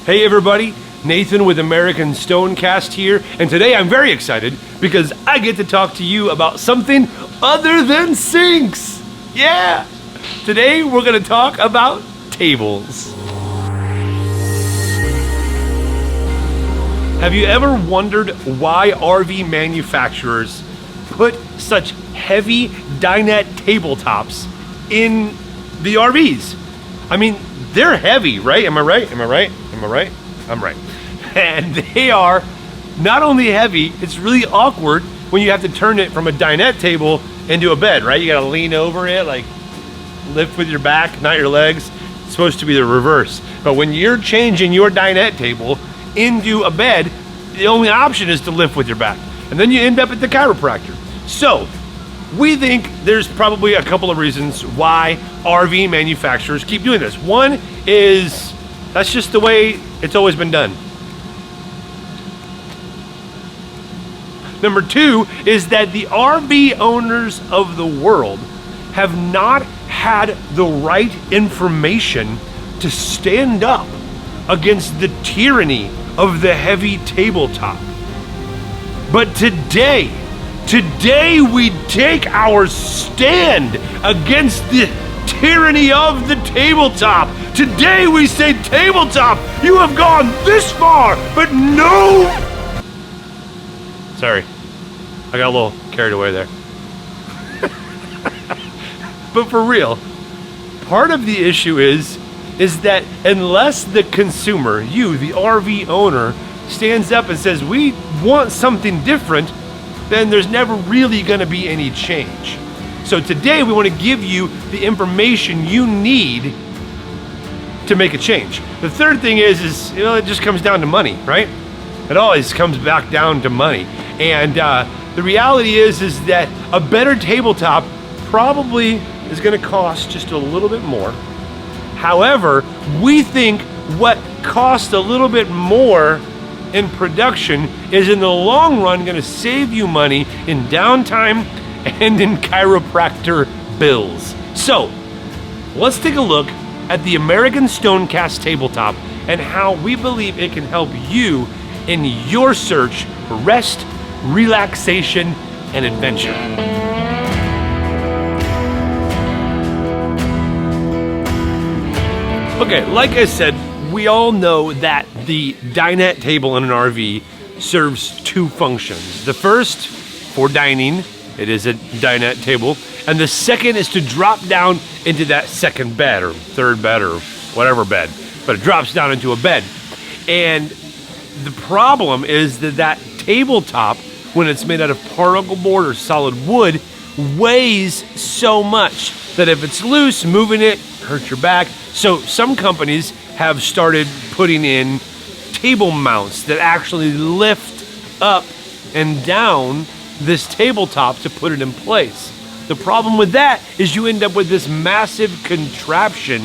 Hey everybody, Nathan with American Stonecast here, and today I'm very excited because I get to talk to you about something other than sinks. Yeah! Today we're going to talk about tables. Have you ever wondered why RV manufacturers put such heavy dinette tabletops in the RVs? I mean, they're heavy, right? Am I right? I'm right. And they are not only heavy, it's really awkward when you have to turn it from a dinette table into a bed, right? You gotta lean over it, like lift with your back, not your legs. It's supposed to be the reverse. But when you're changing your dinette table into a bed, the only option is to lift with your back. And then you end up at the chiropractor. So, we think there's probably a couple of reasons why RV manufacturers keep doing this. One is that's just the way it's always been done. Number two is that the RV owners of the world have not had the right information to stand up against the tyranny of the heavy tabletop. But today we take our stand against the tyranny of the tabletop. Today we say, tabletop, you have gone this far, but no! Sorry, I got a little carried away there. But for real, part of the issue is that unless the consumer, you, the RV owner, stands up and says, we want something different, then there's never really gonna be any change. So today we wanna give you the information you need to make a change. The third thing is it just comes down to money, right? It always comes back down to money. And the reality is that a better tabletop probably is gonna cost just a little bit more. However, we think what costs a little bit more in production is in the long run gonna save you money in downtime and in chiropractor bills. So, let's take a look at the American Stonecast tabletop and how we believe it can help you in your search for rest, relaxation, and adventure. Okay, like I said, we all know that the dinette table in an RV serves two functions. The first, for dining, it is a dinette table, and the second is to drop down into that second bed or third bed or whatever bed, but it drops down into a bed. And the problem is that tabletop, when it's made out of particle board or solid wood, weighs so much that if it's loose, moving it hurts your back. So some companies have started putting in table mounts that actually lift up and down this tabletop to put it in place. The problem with that is you end up with this massive contraption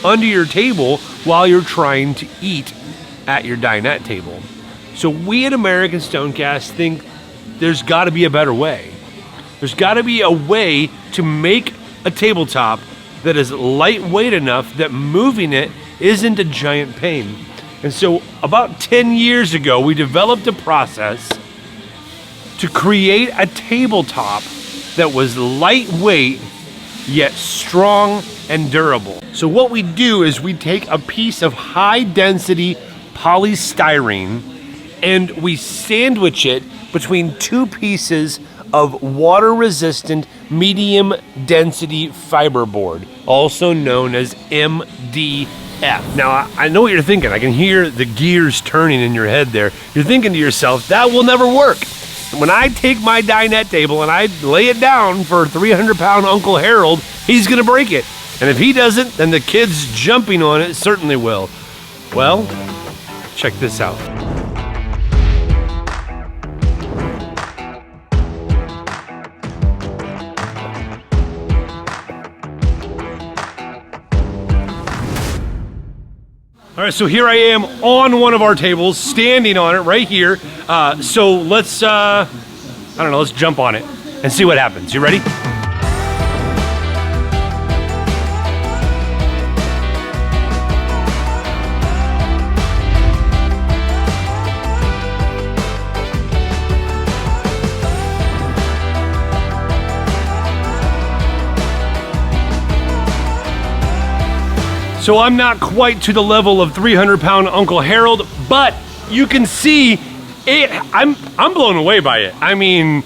under your table while you're trying to eat at your dinette table. So we at American Stonecast think there's gotta be a better way. There's gotta be a way to make a tabletop that is lightweight enough that moving it isn't a giant pain. And so about 10 years ago, we developed a process to create a tabletop that was lightweight, yet strong and durable. So what we do is we take a piece of high density polystyrene and we sandwich it between two pieces of water resistant medium density fiberboard, also known as MDF. Now, I know what you're thinking. I can hear the gears turning in your head there. You're thinking to yourself, that will never work. When I take my dinette table and I lay it down for 300-pound Uncle Harold, he's gonna break it. And if he doesn't, then the kids jumping on it certainly will. Well, check this out. All right, so here I am on one of our tables, standing on it right here. So let's, let's jump on it and see what happens. You ready? So I'm not quite to the level of 300-pound Uncle Harold, but you can see it. I'm blown away by it. I mean,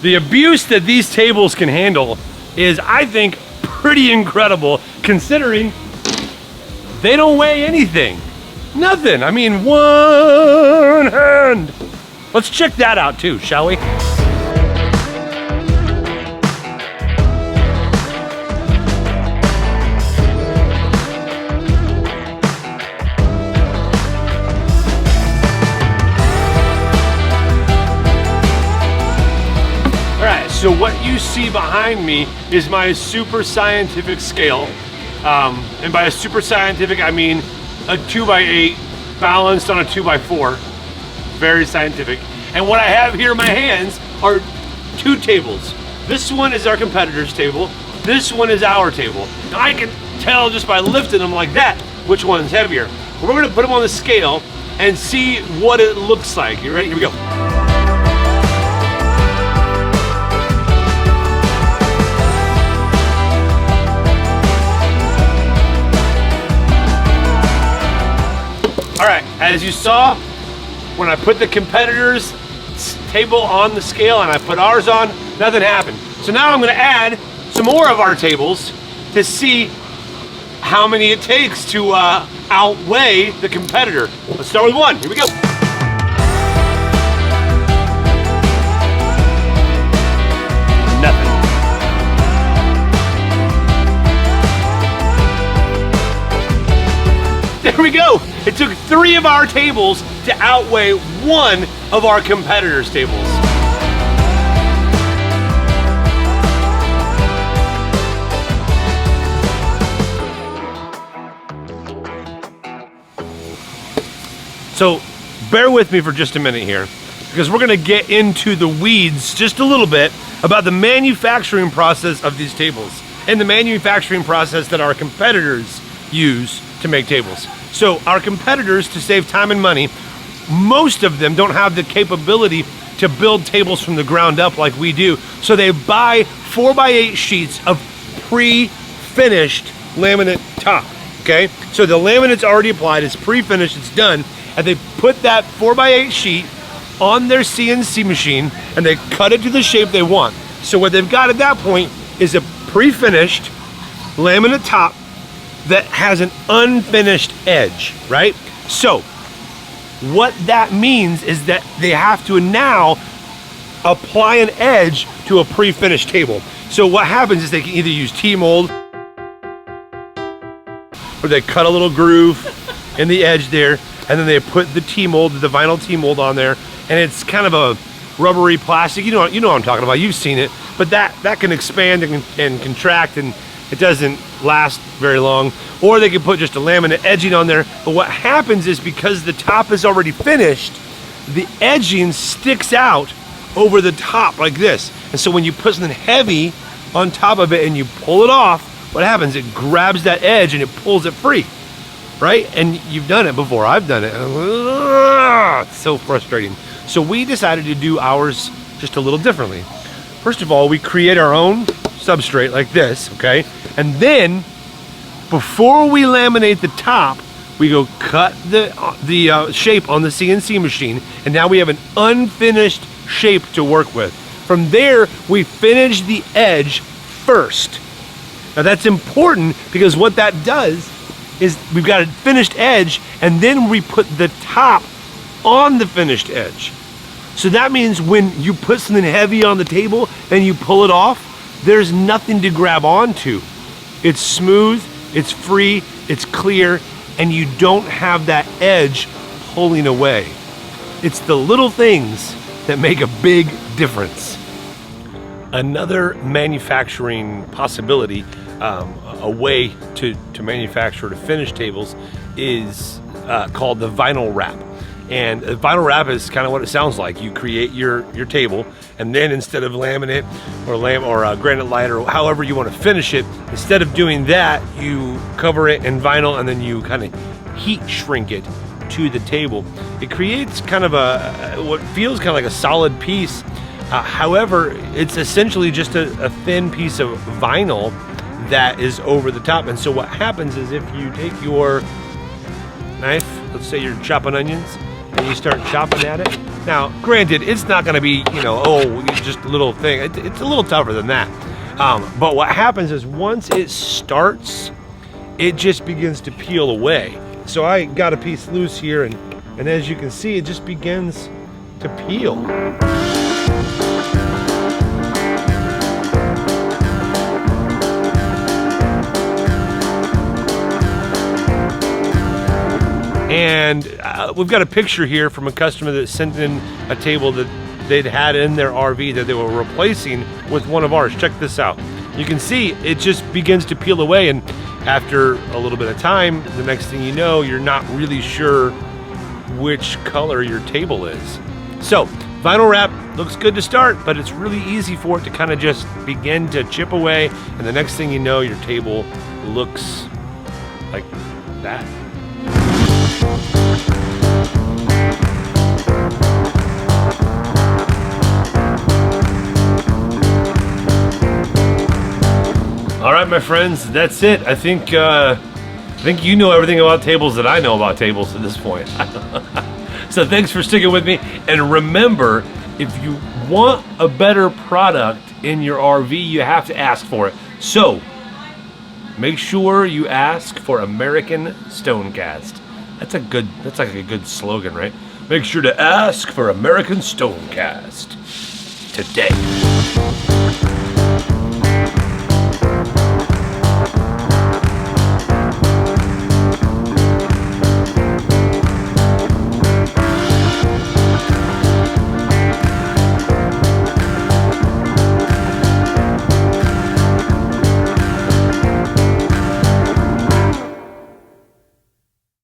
the abuse that these tables can handle is, I think, pretty incredible, considering they don't weigh anything. Nothing. I mean, one hand. Let's check that out too, shall we? So what you see behind me is my super scientific scale. And by a super scientific, I mean a 2x8 balanced on a 2x4. Very scientific. And what I have here in my hands are two tables. This one is our competitor's table. This one is our table. Now I can tell just by lifting them like that which one's heavier. We're gonna put them on the scale and see what it looks like. You ready? Here we go. All right, as you saw, when I put the competitor's table on the scale and I put ours on, nothing happened. So now I'm gonna add some more of our tables to see how many it takes to outweigh the competitor. Let's start with one, here we go. Nothing. There we go. It took 3 of our tables to outweigh 1 of our competitors' tables. So bear with me for just a minute here, because we're gonna get into the weeds just a little bit about the manufacturing process of these tables and the manufacturing process that our competitors use to make tables. So our competitors, to save time and money, most of them don't have the capability to build tables from the ground up like we do. So they buy 4x8 sheets of pre-finished laminate top, okay? So the laminate's already applied, it's pre-finished, it's done, and they put that 4x8 sheet on their CNC machine and they cut it to the shape they want. So what they've got at that point is a pre-finished laminate top that has an unfinished edge, right? So what that means is that they have to now apply an edge to a pre-finished table. So what happens is they can either use T-mold or they cut a little groove in the edge there, and then they put the T-mold, the vinyl T-mold on there, and it's kind of a rubbery plastic. You know what I'm talking about, you've seen it, but that can expand and contract, and it doesn't last very long. Or they can put just a laminate edging on there. But what happens is, because the top is already finished, the edging sticks out over the top like this. And so when you put something heavy on top of it and you pull it off, what happens? It grabs that edge and it pulls it free, right? And you've done it before, I've done it. It's so frustrating. So we decided to do ours just a little differently. First of all, we create our own substrate like this, okay? And then, before we laminate the top, we go cut the shape on the CNC machine, and now we have an unfinished shape to work with. From there, we finish the edge first. Now that's important, because what that does is we've got a finished edge, and then we put the top on the finished edge. So that means when you put something heavy on the table and you pull it off, there's nothing to grab onto. It's smooth, it's free, it's clear, and you don't have that edge pulling away. It's the little things that make a big difference. Another manufacturing possibility, a way to manufacture to finish tables, is called the vinyl wrap. And a vinyl wrap is kind of what it sounds like. You create your table, and then instead of laminate or granite light or however you want to finish it, instead of doing that, you cover it in vinyl and then you kind of heat shrink it to the table. It creates kind of what feels kind of like a solid piece. However, it's essentially just a thin piece of vinyl that is over the top. And so what happens is if you take your knife, let's say you're chopping onions, and you start chopping at it. Now, granted, it's not gonna be, you know, oh, just a little thing. It's a little tougher than that. But what happens is once it starts, it just begins to peel away. So I got a piece loose here, and as you can see, it just begins to peel. And we've got a picture here from a customer that sent in a table that they'd had in their RV that they were replacing with one of ours. Check this out. You can see it just begins to peel away, and after a little bit of time, the next thing you know, you're not really sure which color your table is. So vinyl wrap looks good to start, but it's really easy for it to kind of just begin to chip away, and the next thing you know, your table looks like that. All right, my friends, that's it. I think you know everything about tables that I know about tables at this point. So thanks for sticking with me. And remember, if you want a better product in your RV, you have to ask for it. So make sure you ask for American Stonecast. That's like a good slogan, right? Make sure to ask for American Stonecast today.